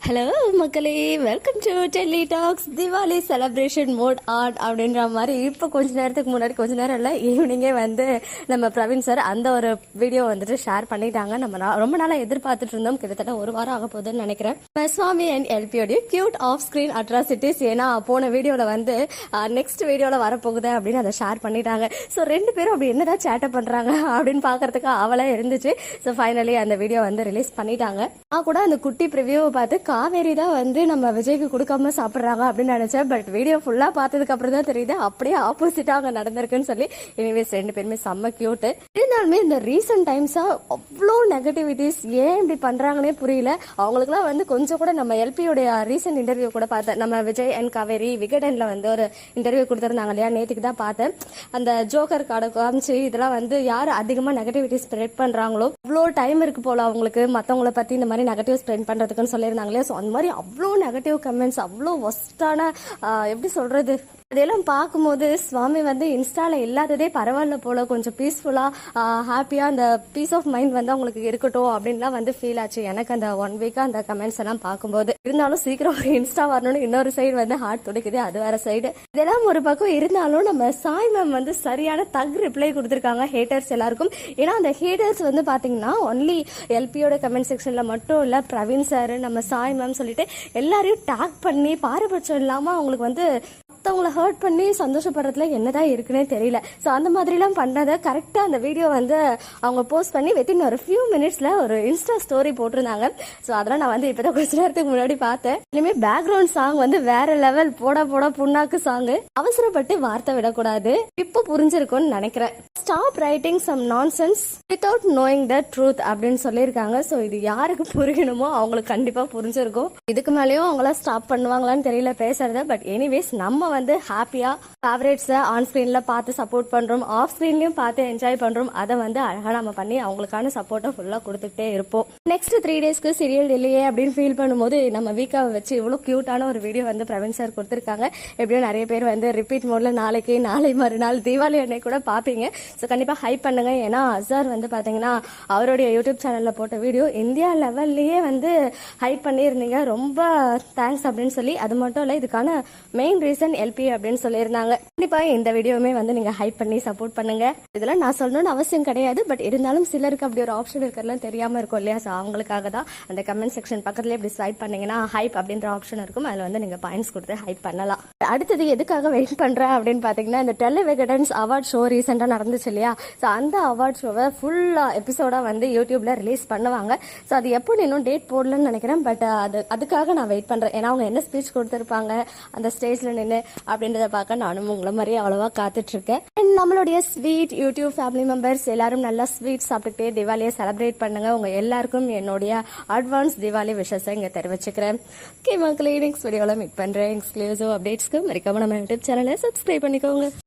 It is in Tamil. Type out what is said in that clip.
ஹலோ மக்களே, welcome to Delhi talks. Diwali celebration mode on அப்படின்ற மாதிரி இப்போ கொஞ்ச நேரத்துக்கு முன்னாடி, கொஞ்ச நேரம் இல்லை, ஈவினிங்கே வந்து நம்ம பிரவீன் சார் அந்த ஒரு வீடியோ வந்துட்டு ஷேர் பண்ணிட்டாங்க. நம்ம ரொம்ப நாளாக எதிர்பார்த்துட்டு இருந்தோம். கிட்டத்தட்ட ஒரு வாரம் ஆக போகுதுன்னு நினைக்கிறேன். சுவாமி அண்ட் எல்பியோடைய கியூட் ஆஃப் ஸ்கிரீன் அட்ராசிட்டிஸ். ஏன்னா போன வீடியோவில் வந்து நெக்ஸ்ட் வீடியோவில் வரப்போகுது அப்படின்னு அதை ஷேர் பண்ணிட்டாங்க. ஸோ ரெண்டு பேரும் அப்படி என்னதான் சேட்டை பண்ணுறாங்க அப்படின்னு பார்க்கறதுக்கு அவளாக இருந்துச்சு. ஸோ ஃபைனலி அந்த வீடியோ வந்து ரிலீஸ் பண்ணிட்டாங்க. நான் கூட அந்த குட்டி ப்ரிவியூவை பார்த்து காவேரி தான் வந்து நம்ம விஜய்க்கு கொடுக்காம சாப்பிட்றாங்க அப்படின்னு நினைச்சேன். பட் வீடியோ ஃபுல்லா பார்த்ததுக்கு அப்புறம் தான் தெரியுது அப்படியே ஆப்போசிட்டா அங்க நடந்திருக்குன்னு சொல்லி. எனிவேஸ் ரெண்டு பேருமே செம்ம கியூட். இருந்தாலுமே இந்த ரீசெண்ட் டைம்ஸா அவ்வளோ நெகட்டிவிட்டிஸ் ஏன் இப்படி பண்றாங்கன்னே புரியல. அவங்களுக்குலாம் வந்து கொஞ்சம் கூட நம்ம எல்பியோடைய ரீசெண்ட் இன்டர்வியூ கூட பார்த்தேன். நம்ம விஜய் அண்ட் காவேரி விகடன்ல வந்து ஒரு இன்டர்வியூ கொடுத்துருந்தாங்க இல்லையா, நேற்றுக்கு தான் பார்த்தேன். அந்த ஜோக்கர் கார்டை காமிச்சு இதெல்லாம் வந்து யார் அதிகமா நெகட்டிவிட்டி ஸ்ப்ரெட் பண்றாங்களோ அவ்வளோ டைம் இருக்கு போல அவங்களுக்கு மற்றவங்களை பத்தி இந்த மாதிரி நெகட்டிவ் ஸ்ப்ரெட் பண்றதுக்குன்னு சொல்லியிருந்தாங்களே. ஸோ அந்த மாதிரி அவ்வளோ நெகட்டிவ் கமெண்ட்ஸ், அவ்வளோ ஒஸ்டான எப்படி சொல்றது, அதெல்லாம் பார்க்கும்போது சுவாமி வந்து இன்ஸ்டால இல்லாததே பரவாயில்ல போல, கொஞ்சம் பீஸ்ஃபுல்லா ஹாப்பியா அந்த பீஸ் ஆஃப் மைண்ட் வந்து அவங்களுக்கு இருக்கட்டும் அப்படின்லாம் வந்து ஃபீல் ஆச்சு எனக்கு அந்த 1 வீக்கா அந்த கமெண்ட்ஸ் எல்லாம் பார்க்கும்போது. இருந்தாலும் சீக்கிரம் ஒரு இன்ஸ்டா வரணும்னு இன்னொரு சைடு வந்து ஹார்ட் துடிக்குது, அது வேற சைடு. இதெல்லாம் ஒரு பக்கம் இருந்தாலும் நம்ம சாய் மேம் வந்து சரியான தக் ரிப்ளை கொடுத்துருக்காங்க ஹேட்டர்ஸ் எல்லாருக்கும். ஏன்னா அந்த ஹேட்டர்ஸ் வந்து பாத்தீங்கன்னா ஒன்லி எல்பியோட கமெண்ட் செக்ஷன்ல மட்டும் இல்ல, பிரவீன் சார், நம்ம சாய் மேம் சொல்லிட்டு எல்லாரையும் டேக் பண்ணி பாரபட்சம் இல்லாம அவங்களுக்கு வந்து மற்றவங்களை ஹர்ட் பண்ணி சந்தோஷப்படுறதுல என்னதான் இருக்குன்னே தெரியல. ஸோ அந்த மாதிரிலாம் பண்ணதை கரெக்டாக அந்த வீடியோ வந்து அவங்க போஸ்ட் பண்ணி வித்தின் ஒரு ஃபியூ மினிட்ஸில் ஒரு இன்ஸ்டா ஸ்டோரி போட்டிருந்தாங்க. ஸோ அதெல்லாம் நான் வந்து இப்போ தான் கொஞ்ச நேரத்துக்கு முன்னாடி பார்த்தேன். இனிமேல் பேக்ரவுண்ட் சாங் வந்து வேற லெவல், போட போட புண்ணாக்கு சாங். அவசரப்பட்டு வார்த்தை விடக்கூடாது. இப்போ புரிஞ்சிருக்கும்னு நினைக்கிறேன். Stop writing some nonsense without knowing the truth அப்படின்னு சொல்லியிருக்காங்க. ஸோ இது யாருக்கு புரியணுமோ அவங்களுக்கு கண்டிப்பாக புரிஞ்சிருக்கும். இதுக்கு மேலேயும் அவங்கள ஸ்டாப் பண்ணுவாங்களான்னு தெரியல பேசுறத. பட் எனிவேஸ் நம்ம வந்து ஹாப்பியா ஃபேவரேட்ஸை ஆன் ஸ்கிரீன்ல பார்த்து சப்போர்ட் பண்றோம், ஆஃப் ஸ்கிரீன்லயும் பார்த்து என்ஜாய் பண்றோம். அதை வந்து அழகா நம்ம பண்ணி அவங்களுக்கான சப்போர்ட்டை ஃபுல்லா கொடுத்துட்டே இருப்போம். நெக்ஸ்ட் 3 டேஸ்க்கு சீரியல் இல்லையே அப்படின்னு ஃபீல் பண்ணும்போது நம்ம வீக்காவை வச்சு இவ்வளவு கியூட்டான ஒரு வீடியோ வந்து பிரவீன் சார் கொடுத்துருக்காங்க. எப்படியும் நிறைய பேர் வந்து ரிப்பீட் மோட்ல நாளைக்கு நாளை மறுநாள் தீபாவளி அன்னைக்கு கூட பாப்பீங்க. ஸோ கண்டிப்பா ஹைப் பண்ணுங்க. ஏன்னா அசார் வந்து பாத்தீங்கன்னா அவருடைய யூடியூப் சேனல்ல போட்ட வீடியோ இந்தியா லெவல்லையே வந்து ஹைப் பண்ணியிருந்தீங்க, ரொம்ப தேங்க்ஸ் அப்படின்னு சொல்லி. அது மட்டும் இல்ல, இதுக்கான மெயின் ரீசன் எல்பி அப்படின்னு சொல்லியிருந்தாங்க. கண்டிப்பா இந்த வீடியோவுமே வந்து நீங்க ஹைப் பண்ணி சப்போர்ட் பண்ணுங்க. இதெல்லாம் நான் சொல்லணும்னு அவசியம் கிடையாது. பட் இருந்தாலும் சிலருக்கு அப்படி ஒரு ஆப்ஷன் இருக்கிறதுலாம் தெரியாம இருக்கும் இல்லையா. ஸோ அவங்களுக்காக தான் அந்த கமெண்ட் செக்ஷன் பக்கத்துல இப்படி ஸ்வைப் பண்ணீங்கன்னா ஹைப் அப்படின்ற ஆப்ஷன் இருக்கும். அதுல வந்து நீங்க பாயிண்ட்ஸ் கொடுத்து ஹைப் பண்ணலாம். அடுத்தது எதுக்காக வெயிட் பண்றேன் அப்படின்னு பாத்தீங்கன்னா, இந்த டெல்லி விகடன்ஸ் அவார்ட் ஷோ ரீசெண்டா நடந்துச்சு இல்லையா. ஸோ அந்த அவார்ட் ஷோவை ஃபுல்லா எபிசோடா வந்து யூடியூப்ல ரிலீஸ் பண்ணுவாங்க. ஸோ அது எப்போ இன்னும் டேட் போடலன்னு நினைக்கிறேன். பட் அதுக்காக நான் வெயிட் பண்றேன். ஏன்னா அவங்க என்ன ஸ்பீச் கொடுத்துருப்பாங்க அந்த ஸ்டேஜ்ல நின்று அப்படின்றத பார்க்க நானும் உங்களை மாதிரி அவ்வளவா காத்துட்டு இருக்கேன். நம்மளுடைய ஸ்வீட் யூடியூப் ஃபேமிலி மெம்பர்ஸ் எல்லாரும் நல்லா ஸ்வீட் சாப்பிட்டுட்டே திவாலியை செலிப்ரேட் பண்ணுங்க. உங்க எல்லாருக்கும் என்னுடைய அட்வான்ஸ் திவாலி விஷஸை இங்க தெரிவிச்சுக்கிறேன். ஓகே மக்களே, நெக்ஸ்ட் வீடியோல மீட் பண்றேன். எக்ஸ்க்ளூசிவ் அப்டேட்ஸ்க்கு மறக்காம நம்ம யூடியூப் சேனலை சப்ஸ்கிரைப் பண்ணிக்கோங்க.